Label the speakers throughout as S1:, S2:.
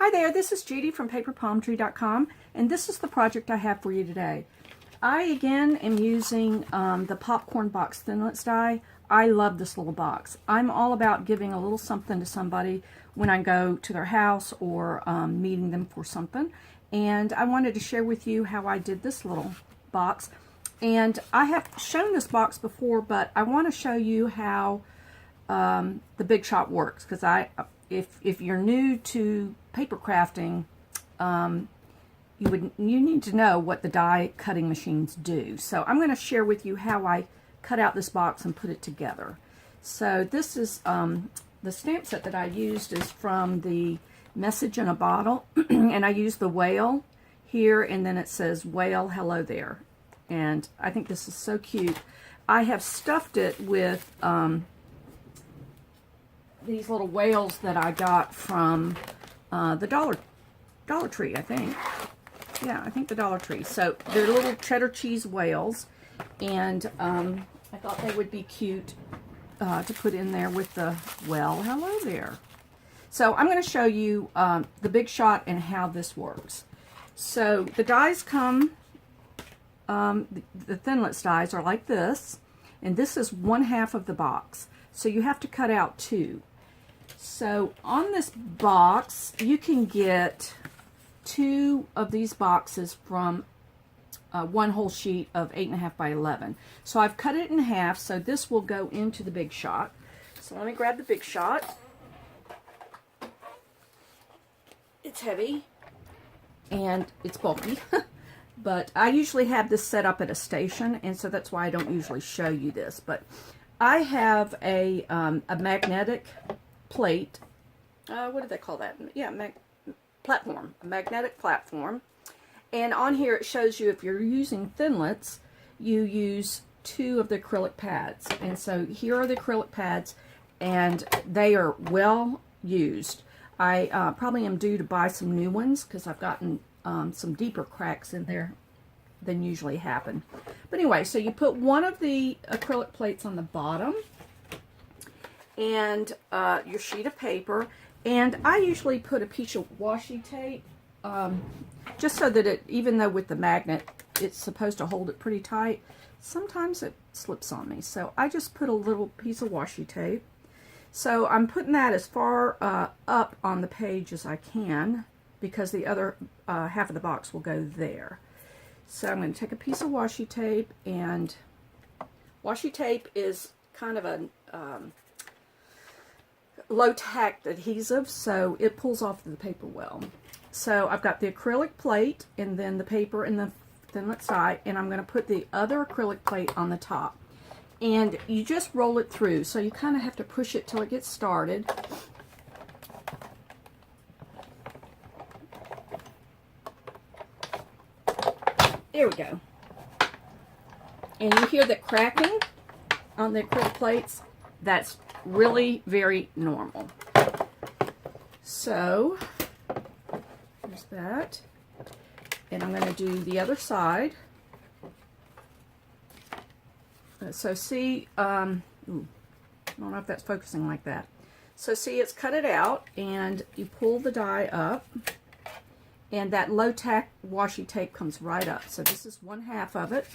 S1: Hi there, this is Judy from paperpalmtree.com, and this is the project I have for you today. I again am using the popcorn box Thinlits die. I love this little box. I'm all about giving a little something to somebody when I go to their house or meeting them for something. And I wanted to share with you how I did this little box. And I have shown this box before, but I want to show you how the Big Shot works, because if you're new to paper crafting, you need to know what the die cutting machines do. So I'm going to share with you how I cut out this box and put it together. So this is the stamp set that I used is from the Message in a Bottle, and I used the whale here, and then it says whale hello there, and I think this is so cute. I have stuffed it with these little whales that I got from the Dollar Tree, I think. Yeah, I think the Dollar Tree. So they're little cheddar cheese whales, and I thought they would be cute to put in there with the, well, hello there. So I'm going to show you the Big Shot and how this works. So the dies come, the Thinlits dies are like this, and this is 1/2 of the box. So you have to cut out 2. So on this box, you can get 2 of these boxes from one whole sheet of 8.5 by 11. So I've cut it in half, so this will go into the Big Shot. So let me grab the Big Shot. It's heavy and it's bulky, but I usually have this set up at a station, and so that's why I don't usually show you this. But I have a magnetic plate. What did they call that? Yeah, platform. A magnetic platform. And on here it shows you if you're using Thinlits, you use 2 of the acrylic pads. And so here are the acrylic pads, and they are well used. I probably am due to buy some new ones because I've gotten some deeper cracks in there than usually happen. But anyway, so you put one of the acrylic plates on the bottom and your sheet of paper, and I usually put a piece of washi tape just so that it, even though with the magnet it's supposed to hold it pretty tight, sometimes it slips on me. So I just put a little piece of washi tape. So I'm putting that as far up on the page as I can, because the other half of the box will go there. So I'm going to take a piece of washi tape, and washi tape is kind of a low tack adhesive, so it pulls off the paper well. So I've got the acrylic plate and then the paper and the Thinlits die, and I'm going to put the other acrylic plate on the top. And you just roll it through, so you kind of have to push it till it gets started. There we go. And you hear the cracking on the acrylic plates. That's really very normal. So there's that. And I'm going to do the other side. So see, I don't know if that's focusing like that. So see, it's cut it out, and you pull the die up, and that low tack washi tape comes right up. So this is 1/2 of it.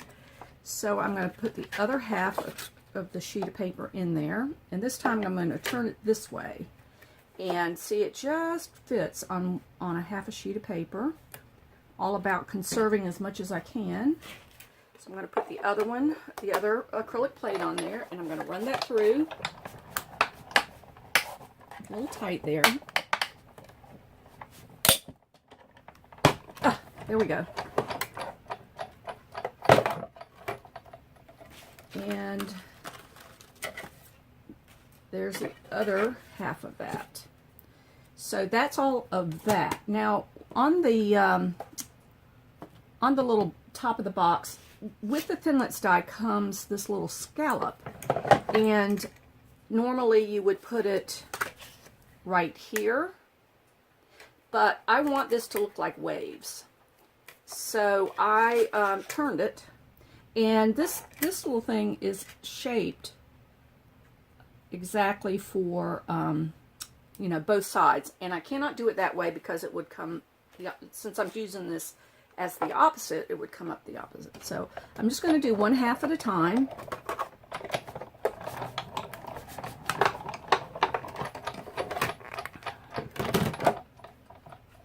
S1: So I'm going to put the other half of the sheet of paper in there, and this time I'm going to turn it this way, and see, it just fits on a half a sheet of paper. All about conserving as much as I can. So I'm going to put the other one, the other acrylic plate on there, and I'm going to run that through. A little tight there. Ah, there we go. And there's the other half of that. So that's all of that. Now on the little top of the box, with the Thinlits die comes this little scallop, and normally you would put it right here, but I want this to look like waves, so I turned it, and this little thing is shaped exactly for you know, both sides. And I cannot do it that way because it would come, since I'm using this as the opposite, it would come up the opposite. So I'm just going to do 1/2 at a time.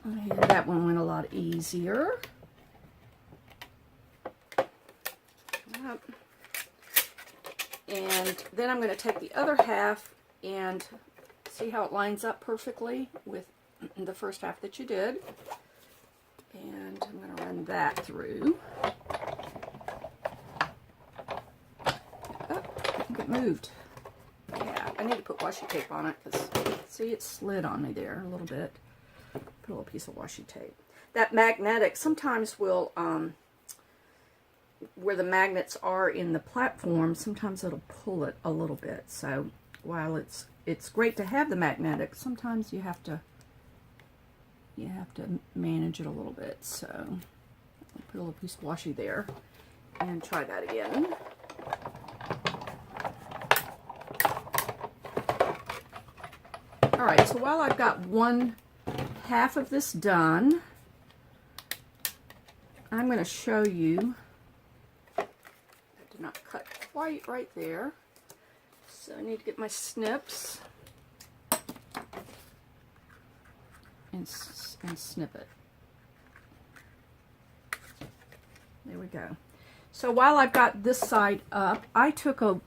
S1: And that one went a lot easier. And then I'm going to take the other half and see how it lines up perfectly with the first half that you did. And I'm going to run that through. Oh, I think it moved. Yeah, I need to put washi tape on it because, see, it slid on me there a little bit. Put a little piece of washi tape. That magnetic sometimes will, where the magnets are in the platform, sometimes it'll pull it a little bit. So while it's great to have the magnetic, sometimes you have to manage it a little bit. So I'll put a little piece of washi there and try that again. All right, so while I've got 1/2 of this done, I'm going to show you. I did not cut quite right there, so I need to get my snips and snip it. There we go. So while I've got this side up, I took a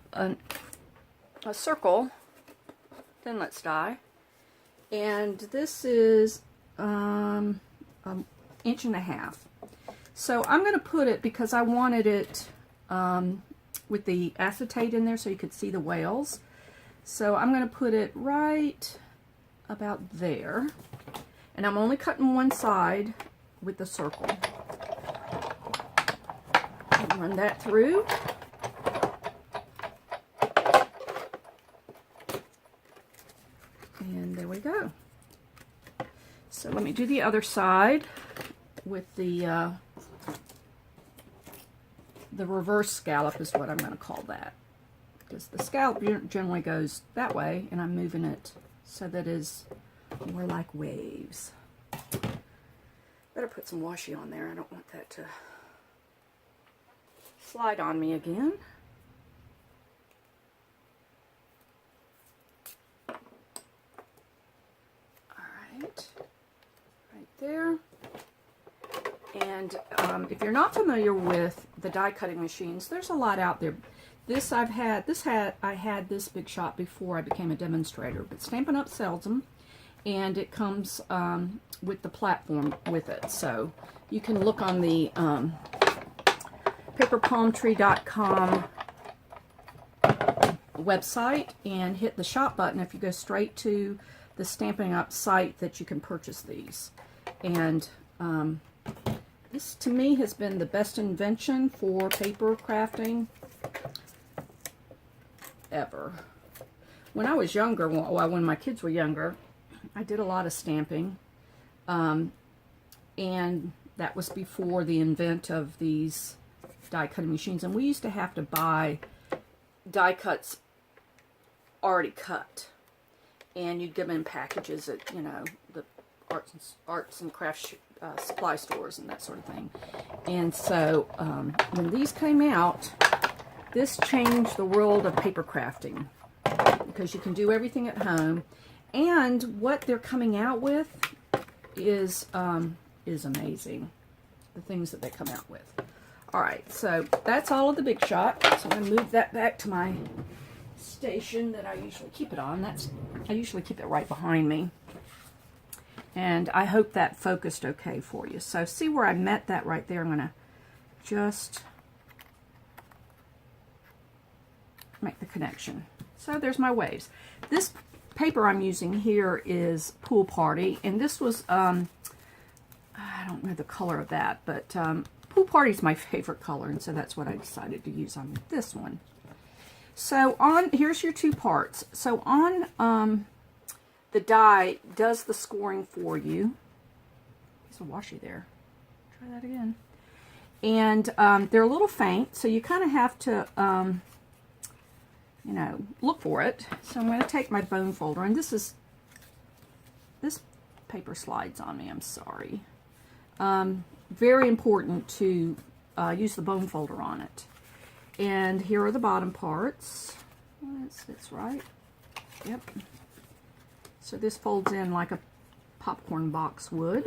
S1: circle, thinlits die, and this is 1.5 inches. So I'm going to put it, because I wanted it with the acetate in there so you could see the whales. So I'm going to put it right about there. And I'm only cutting one side with the circle. Run that through. And there we go. So let me do the other side with the reverse scallop is what I'm going to call that. Because the scallop generally goes that way, and I'm moving it so that it's more like waves. Better put some washi on there. I don't want that to slide on me again. Alright, right there. And if you're not familiar with the die cutting machines, there's a lot out there. I had this Big Shot before I became a demonstrator, but Stampin' Up sells them, and it comes with the platform with it. So you can look on the paperpalmtree.com website and hit the shop button if you go straight to the Stampin' Up site that you can purchase these. And this to me has been the best invention for paper crafting ever. When I was younger, well, when my kids were younger, I did a lot of stamping, and that was before the invent of these die cutting machines, and we used to have to buy die cuts already cut, and you'd get them in packages at, you know, the arts and crafts supply stores and that sort of thing. And so when these came out, this changed the world of paper crafting, because you can do everything at home, and what they're coming out with is amazing. The things that they come out with. All right, so that's all of the Big Shot. So I'm going to move that back to my station that I usually keep it on. I usually keep it right behind me. And I hope that focused okay for you. So see where I met that right there? I'm going to just make the connection. So there's my waves. This paper I'm using here is Pool Party, and this was, I don't know the color of that, but Pool Party is my favorite color, and so that's what I decided to use on this one. So here's your two parts. So on the die does the scoring for you. There's a washi there. Try that again. And they're a little faint, so you kind of have to you know, look for it. So I'm going to take my bone folder, and this is this paper slides on me, I'm sorry. Very important to use the bone folder on it. And here are the bottom parts. It's right. Yep. So this folds in like a popcorn box would.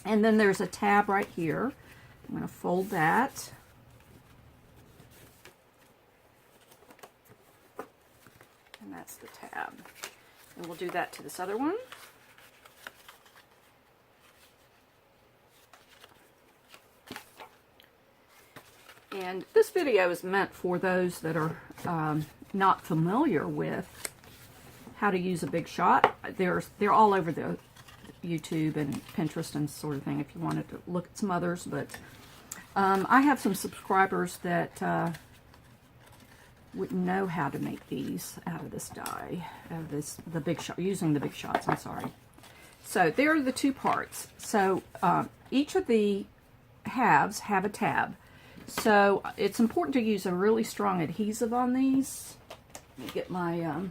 S1: And then there's a tab right here. I'm going to fold that. And that's the tab. And we'll do that to this other one. And this video is meant for those that are not familiar with how to use a Big Shot. They're all over the YouTube and Pinterest and sort of thing if you wanted to look at some others. But I have some subscribers that wouldn't know how to make these out of this die, out of this, the Big Shot, using the Big Shots, I'm sorry. So there are the two parts. So each of the halves have a tab. So it's important to use a really strong adhesive on these. Let me get my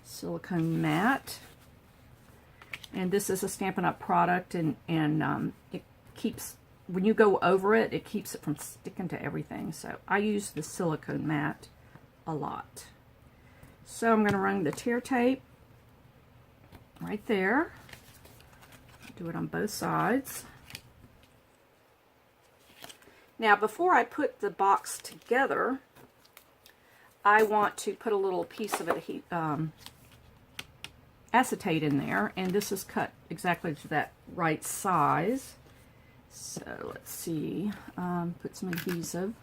S1: silicone mat. And this is a Stampin' Up! Product, and it keeps, when you go over it, it keeps it from sticking to everything. So I use the silicone mat a lot. So I'm going to run the tear tape right there. Do it on both sides. Now, before I put the box together, I want to put a little piece of it, acetate in there, and this is cut exactly to that right size. So let's see, put some adhesive,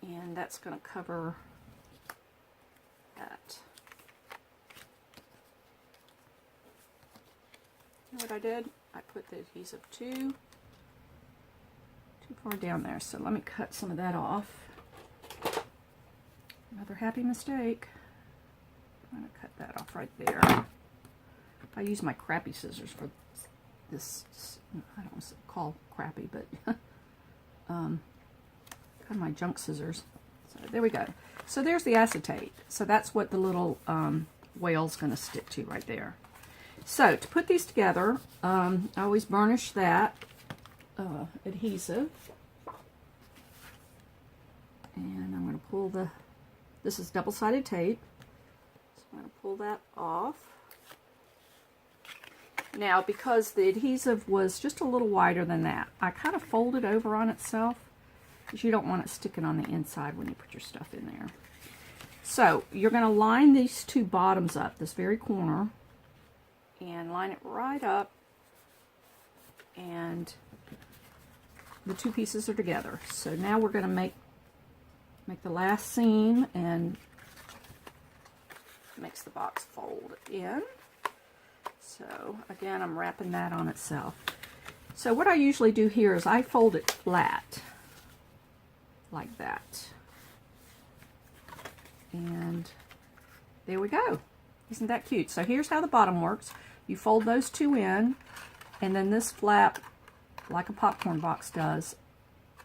S1: and that's going to cover that. You know what I did? I put the adhesive too far down there, so let me cut some of that off. Another happy mistake. I'm going to cut that off right there. I use my crappy scissors for this. I don't want to call crappy, but kind of my junk scissors. So there we go. So there's the acetate. So that's what the little whale's going to stick to right there. So to put these together, I always burnish that adhesive. And I'm going to pull the, this is double-sided tape, so I'm going to pull that off. Now, because the adhesive was just a little wider than that, I kind of fold it over on itself, because you don't want it sticking on the inside when you put your stuff in there. So you're going to line these two bottoms up, this very corner, and line it right up, and the two pieces are together. So now we're going to make the last seam, and makes the box fold in. So again, I'm wrapping that on itself. So what I usually do here is I fold it flat like that, and there we go. Isn't that cute? So here's how the bottom works. You fold those two in, and then this flap, like a popcorn box does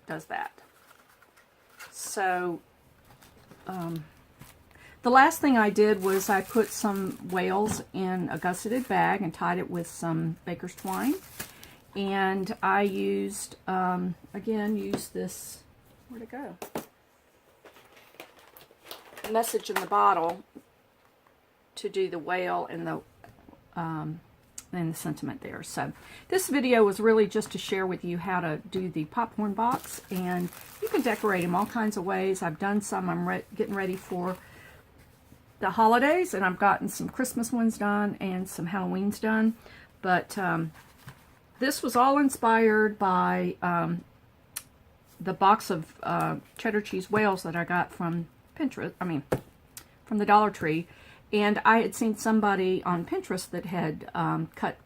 S1: that. So the last thing I did was I put some whales in a gusseted bag and tied it with some baker's twine. And I used, again, used this, where'd it go? Message in the bottle to do the whale and the sentiment there. So this video was really just to share with you how to do the popcorn box, and you can decorate them all kinds of ways. I've done some. I'm getting ready for the holidays, and I've gotten some Christmas ones done and some Halloweens done. But this was all inspired by the box of cheddar cheese whales that I got from Pinterest. I mean, from the Dollar Tree. And I had seen somebody on Pinterest that had cut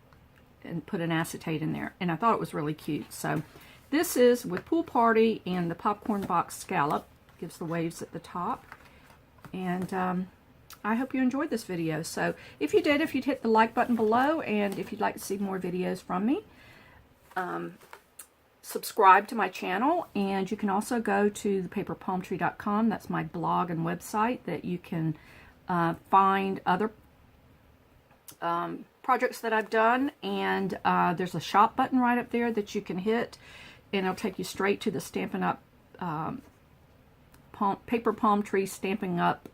S1: and put an acetate in there, and I thought it was really cute. So this is with Pool Party and the popcorn box scallop. Gives the waves at the top. And I hope you enjoyed this video. So if you did, if you'd hit the like button below, and if you'd like to see more videos from me, subscribe to my channel. And you can also go to thepaperpalmtree.com. That's my blog and website that you can find other projects that I've done, and there's a shop button right up there that you can hit, and it'll take you straight to the Stampin' Up! Paper palm tree Stampin' Up!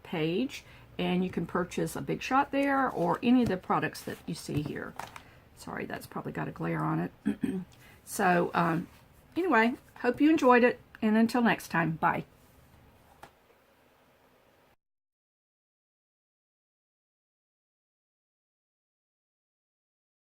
S1: Page, and you can purchase a Big Shot there or any of the products that you see here. Sorry, that's probably got a glare on it. So, anyway, hope you enjoyed it, and until next time, bye.